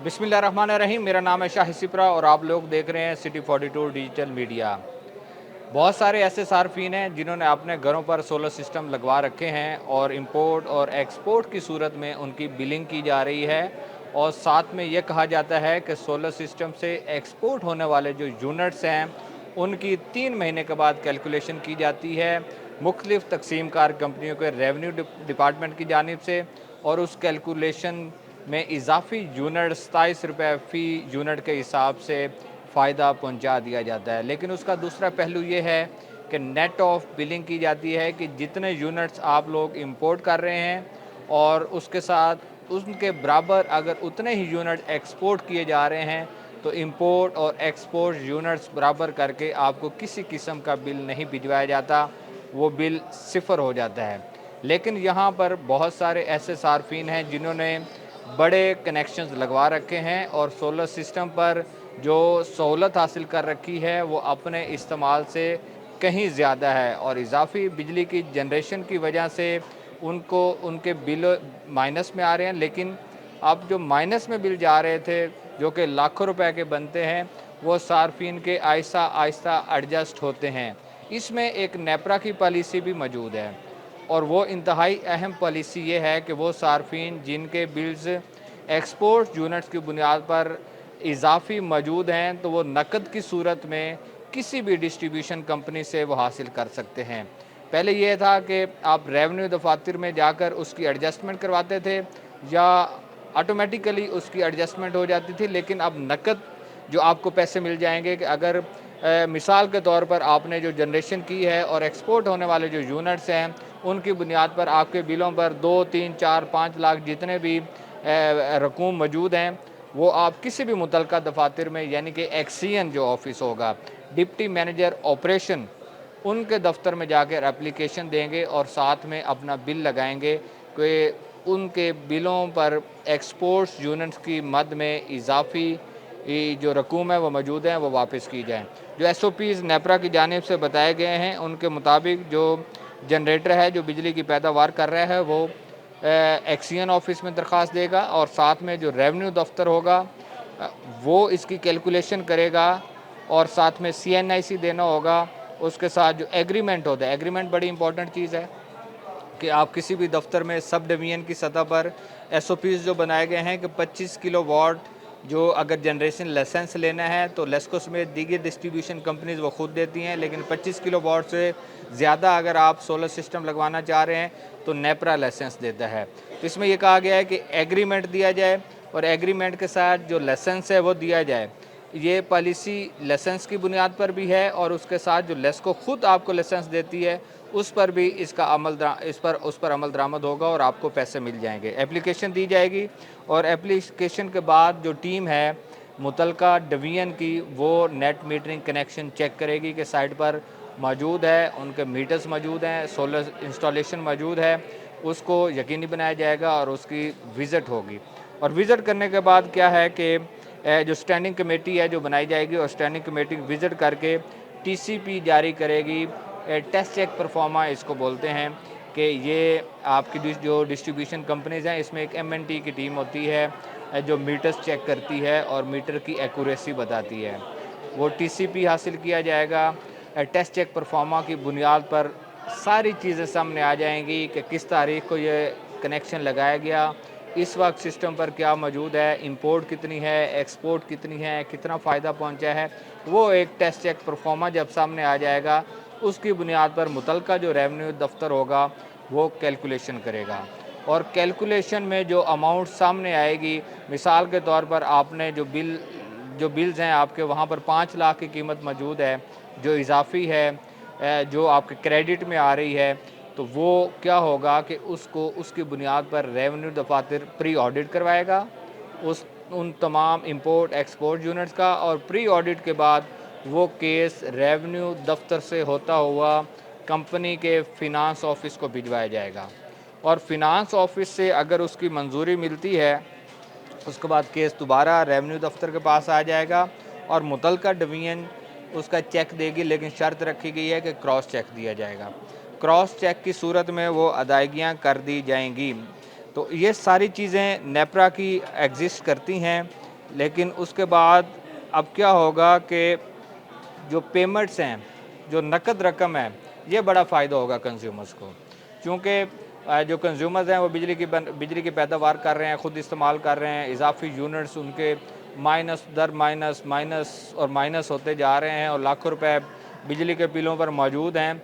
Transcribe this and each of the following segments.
बिस्मिल्लाहिर्रहमानिर्रहीम। मेरा नाम है शाहिद सिपरा और आप लोग देख रहे हैं सिटी 42 डिजिटल मीडिया। बहुत सारे ऐसे सार्फिन हैं जिन्होंने अपने घरों पर सोलर सिस्टम लगवा रखे हैं और इंपोर्ट और एक्सपोर्ट की सूरत में उनकी बिलिंग की जा रही है। और साथ में ये कहा जाता है कि सोलर सिस्टम से एक्सपोर्ट होने वाले जो यूनिट्स हैं उनकी 3 महीने के बाद कैलकुलेशन की जाती है मुख्तलिफ तकसीम कार कंपनियों के रेवेन्यू डिपार्टमेंट की जानिब से। और उस कैलकुलेशन में इजाफी यूनिट 27 रुपये फ़ी यूनिट के हिसाब से फ़ायदा पहुंचा दिया जाता है। लेकिन उसका दूसरा पहलू ये है कि नेट ऑफ बिलिंग की जाती है कि जितने यूनिट्स आप लोग इंपोर्ट कर रहे हैं और उसके साथ उनके बराबर अगर उतने ही यूनिट एक्सपोर्ट किए जा रहे हैं तो इंपोर्ट और एक्सपोर्ट यूनिट्स बराबर करके आपको किसी किस्म का बिल नहीं भिजवाया जाता, वो बिल सिफ़र हो जाता है। लेकिन यहाँ पर बहुत सारे ऐसे सार्फिन हैं जिन्होंने बड़े कनेक्शंस लगवा रखे हैं और सोलर सिस्टम पर जो सहूलत हासिल कर रखी है वो अपने इस्तेमाल से कहीं ज़्यादा है और इजाफी बिजली की जनरेशन की वजह से उनको उनके बिल माइनस में आ रहे हैं। लेकिन अब जो माइनस में बिल जा रहे थे जो कि लाखों रुपए के बनते हैं वो सार्फिन के आहिस्ता आहिस्ता एडजस्ट होते हैं। इसमें एक नेपरा की पॉलिसी भी मौजूद है और वो इंतहाई अहम पॉलिसी ये है कि वो सार्फिन जिनके बिल्स एक्सपोर्ट यूनिट्स की बुनियाद पर इजाफी मौजूद हैं तो वो नकद की सूरत में किसी भी डिस्ट्रीब्यूशन कंपनी से वो हासिल कर सकते हैं। पहले ये था कि आप रेवेन्यू दफातर में जाकर उसकी एडजस्टमेंट करवाते थे या ऑटोमेटिकली उसकी एडजस्टमेंट हो जाती थी, लेकिन अब नकद जो आपको पैसे मिल जाएंगे कि अगर मिसाल के तौर पर आपने जो जनरेशन की है और एक्सपोर्ट होने वाले जो यूनिट्स हैं उनकी बुनियाद पर आपके बिलों पर 2, 3, 4, 5 लाख जितने भी रकूम मौजूद हैं वो आप किसी भी मुतलका दफातर में यानी कि एक्सीएन जो ऑफिस होगा, डिप्टी मैनेजर ऑपरेशन, उनके दफ्तर में जाकर एप्लीकेशन देंगे और साथ में अपना बिल लगाएंगे कि उनके बिलों पर एक्सपोर्ट्स यूनिट्स की मद में इजाफी जो रकूम है वो मौजूद है वो वापस की जाएँ। जो एसओपीज़ नेपरा की जानिब से बताए गए हैं उनके मुताबिक जो जनरेटर है जो बिजली की पैदावार कर रहा है वो एक्सीएन ऑफिस में दरख्वास्त देगा और साथ में जो रेवेन्यू दफ्तर होगा वो इसकी कैलकुलेशन करेगा और साथ में सीएनआईसी देना होगा। उसके साथ जो एग्रीमेंट होता है, एग्रीमेंट बड़ी इंपॉर्टेंट चीज़ है कि आप किसी भी दफ्तर में सब डिवीज़न की सतह पर एसओपीज़ जो बनाए गए हैं कि 25 किलो वाट जो अगर जनरेशन लाइसेंस लेना है तो लेस्को समेत दीगर डिस्ट्रीब्यूशन कंपनीज़ वो खुद देती हैं, लेकिन 25 किलो वाट से ज़्यादा अगर आप सोलर सिस्टम लगवाना चाह रहे हैं तो नेपरा लाइसेंस देता है। तो इसमें यह कहा गया है कि एग्रीमेंट दिया जाए और एग्रीमेंट के साथ जो लाइसेंस है वो दिया जाए। ये पॉलिसी लाइसेंस की बुनियाद पर भी है और उसके साथ जो लेस्को खुद आपको लाइसेंस देती है उस पर भी इसका उस पर अमल दरामद होगा और आपको पैसे मिल जाएंगे। एप्लीकेशन दी जाएगी और एप्लीकेशन के बाद जो टीम है मुतलका डिवीज़न की वो नेट मीटरिंग कनेक्शन चेक करेगी कि साइट पर मौजूद है, उनके मीटर्स मौजूद हैं, सोलर इंस्टॉलेशन मौजूद है, उसको यकीनी बनाया जाएगा और उसकी विज़िट होगी। और विज़िट करने के बाद क्या है कि जो स्टैंडिंग कमेटी है जो बनाई जाएगी और स्टैंडिंग कमेटी विज़िट करके टीसीपी जारी करेगी, टेस्ट चेक परफॉर्मा इसको बोलते हैं कि ये आपकी जो डिस्ट्रीब्यूशन कंपनीज़ हैं इसमें एक एमएनटी की टीम होती है जो मीटर्स चेक करती है और मीटर की एक्यूरेसी बताती है। वो टीसीपी हासिल किया जाएगा। टेस्ट चेक परफॉर्मा की बुनियाद पर सारी चीज़ें सामने आ जाएंगी कि किस तारीख को ये कनेक्शन लगाया गया, इस वक्त सिस्टम पर क्या मौजूद है, इंपोर्ट कितनी है, एक्सपोर्ट कितनी है, कितना फ़ायदा पहुंचा है। वो एक टेस्ट चेक परफॉर्मा जब सामने आ जाएगा उसकी बुनियाद पर मुतलका जो रेवेन्यू दफ्तर होगा वो कैलकुलेशन करेगा और कैलकुलेशन में जो अमाउंट सामने आएगी, मिसाल के तौर पर आपने जो बिल्स हैं आपके वहाँ पर 5 लाख की कीमत मौजूद है जो इजाफी है जो आपके क्रेडिट में आ रही है, तो वो क्या होगा कि उसको उसकी बुनियाद पर रेवेन्यू दफातर प्री ऑडिट करवाएगा उन तमाम इंपोर्ट एक्सपोर्ट यूनिट्स का और प्री ऑडिट के बाद वो केस रेवेन्यू दफ्तर से होता हुआ कंपनी के फ़िनांस ऑफिस को भिजवाया जाएगा और फ़िनांस ऑफिस से अगर उसकी मंजूरी मिलती है उसके बाद केस दोबारा रेवेन्यू दफ्तर के पास आ जाएगा और मुतलका डिवीज़न उसका चेक देगी, लेकिन शर्त रखी गई है कि क्रॉस चेक दिया जाएगा। क्रॉस चेक की सूरत में वो अदायगियाँ कर दी जाएंगी। तो ये सारी चीज़ें नेपरा की एग्जिस्ट करती हैं लेकिन उसके बाद अब क्या होगा कि जो पेमेंट्स हैं, जो नकद रकम है, ये बड़ा फ़ायदा होगा कंज्यूमर्स को। क्योंकि जो कंज्यूमर्स हैं वो बिजली की पैदावार कर रहे हैं, ख़ुद इस्तेमाल कर रहे हैं, इज़ाफ़ी यूनिट्स उनके माइनस दर माइनस, माइनस और माइनस होते जा रहे हैं और लाखों रुपए बिजली के बिलों पर मौजूद हैं।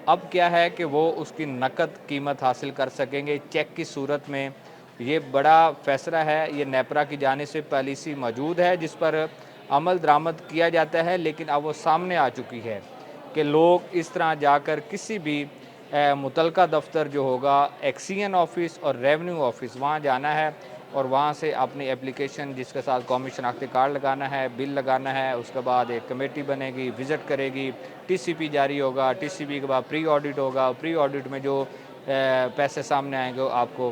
अब क्या है कि वो उसकी नकद कीमत हासिल कर सकेंगे चेक की सूरत में। ये बड़ा फ़ैसला है, ये नेपरा की जानिब से पॉलिसी मौजूद है जिस पर अमल दरामद किया जाता है, लेकिन अब वो सामने आ चुकी है कि लोग इस तरह जाकर किसी भी मुतलका दफ्तर जो होगा, एक्सीएन ऑफ़िस और रेवेन्यू ऑफ़िस, वहाँ जाना है और वहाँ से अपनी एप्लीकेशन जिसके साथ कौमी शनाख्ती कार्ड लगाना है, बिल लगाना है, उसके बाद एक कमेटी बनेगी, विज़िट करेगी, टीसीपी जारी होगा, टीसीपी के बाद प्री ऑडिट होगा, प्री ऑडिट में जो पैसे सामने आएंगे वो आपको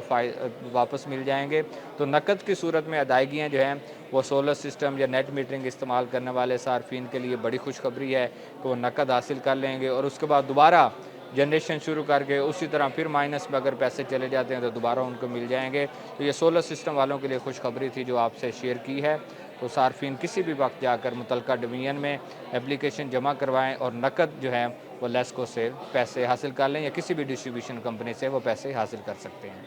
वापस मिल जाएंगे। तो नकद की सूरत में अदायगियाँ जो हैं वो सोलर सिस्टम या नेट मीटरिंग इस्तेमाल करने वाले सार्फिन के लिए बड़ी खुशखबरी है कि वो नकद हासिल कर लेंगे और उसके बाद दोबारा जनरेशन शुरू करके उसी तरह फिर माइनस में अगर पैसे चले जाते हैं तो दोबारा उनको मिल जाएंगे। तो ये सोलर सिस्टम वालों के लिए खुशखबरी थी जो आपसे शेयर की है। तो सार्फिन किसी भी वक्त जाकर मुतलका डिवीजन में एप्लीकेशन जमा करवाएं और नकद जो है वो लेस्को से पैसे हासिल कर लें या किसी भी डिस्ट्रीब्यूशन कंपनी से वो पैसे हासिल कर सकते हैं।